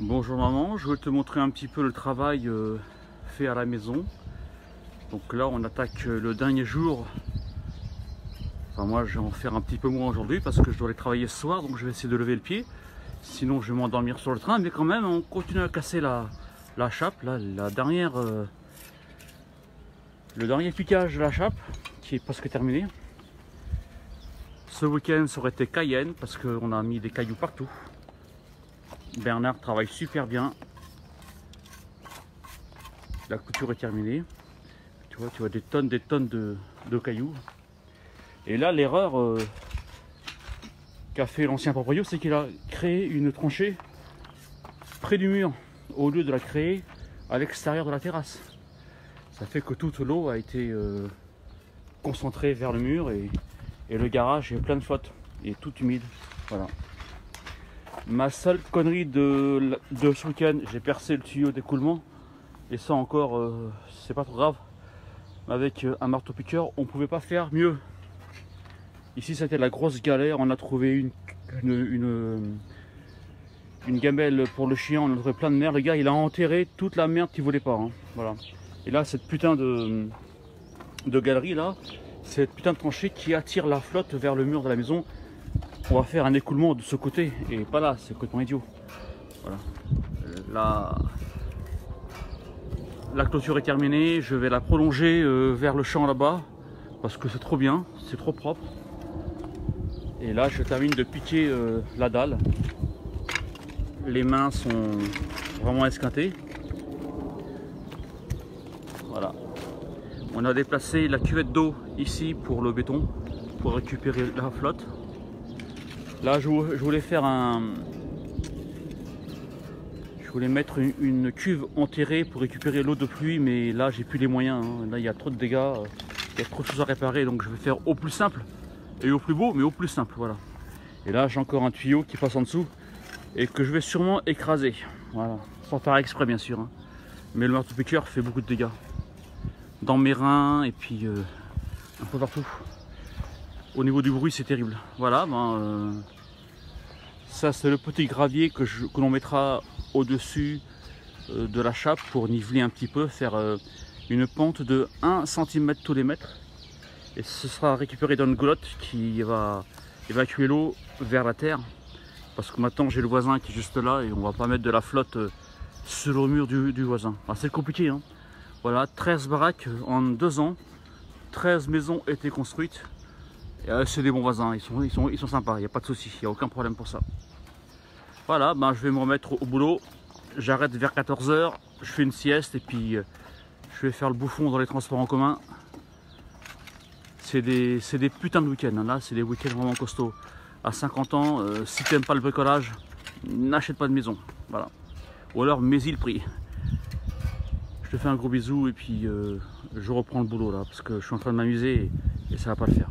Bonjour maman, je vais te montrer un petit peu le travail fait à la maison. Donc là on attaque le dernier jour. Enfin moi je vais en faire un petit peu moins aujourd'hui parce que je dois aller travailler ce soir, donc je vais essayer de lever le pied. Sinon je vais m'endormir sur le train, mais quand même on continue à casser la chape, là, la dernière, le dernier piquage de la chape qui est presque terminé. Ce week-end ça aurait été Cayenne parce qu'on a mis des cailloux partout. Bernard travaille super bien. La couture est terminée. Tu vois des tonnes de cailloux. Et là, l'erreur qu'a fait l'ancien proprio, c'est qu'il a créé une tranchée près du mur, au lieu de la créer à l'extérieur de la terrasse. Ça fait que toute l'eau a été concentrée vers le mur et le garage est plein de flotte et tout humide. Voilà. Ma seule connerie de ce week-end, j'ai percé le tuyau d'écoulement. Et ça encore, c'est pas trop grave. Avec un marteau piqueur, on pouvait pas faire mieux. Ici, c'était la grosse galère. On a trouvé une gamelle pour le chien. On a trouvé plein de merde. Le gars, il a enterré toute la merde qu'il voulait pas. Hein. Voilà. Et là, cette putain de galerie là, cette putain de tranchée qui attire la flotte vers le mur de la maison. On va faire un écoulement de ce côté et pas là, c'est complètement idiot. Voilà. La clôture est terminée, je vais la prolonger vers le champ là-bas parce que c'est trop bien, c'est trop propre. Et là, je termine de piquer la dalle. Les mains sont vraiment esquintées. Voilà. On a déplacé la cuvette d'eau ici pour le béton, pour récupérer la flotte. Là, je voulais faire je voulais mettre une cuve enterrée pour récupérer l'eau de pluie, mais là, j'ai plus les moyens. Hein. Là, il y a trop de dégâts, il y a trop de choses à réparer, donc je vais faire au plus simple et au plus beau, mais au plus simple, voilà. Et là, j'ai encore un tuyau qui passe en dessous et que je vais sûrement écraser, voilà, sans faire exprès, bien sûr. Hein. Mais le marteau piqueur fait beaucoup de dégâts dans mes reins et puis un peu partout. Au niveau du bruit, c'est terrible. Voilà, ça c'est le petit gravier que l'on mettra au-dessus de la chape pour niveler un petit peu, faire une pente de 1 cm tous les mètres. Et ce sera récupéré dans une goulotte qui va évacuer l'eau vers la terre. Parce que maintenant j'ai le voisin qui est juste là et on va pas mettre de la flotte sur le mur du voisin. C'est compliqué, hein. Voilà, 13 baraques en 2 ans, 13 maisons étaient construites. C'est des bons voisins, ils sont sympas, il n'y a pas de souci, il n'y a aucun problème pour ça. Voilà, je vais me remettre au boulot. J'arrête vers 14 h, je fais une sieste et puis je vais faire le bouffon dans les transports en commun. C'est des putains de week-ends, hein. Là c'est des week-ends vraiment costauds. À 50 ans, si tu n'aimes pas le bricolage, n'achète pas de maison. Voilà. Ou alors mets-y le prix. Je te fais un gros bisou et puis je reprends le boulot là parce que je suis en train de m'amuser et ça va pas le faire.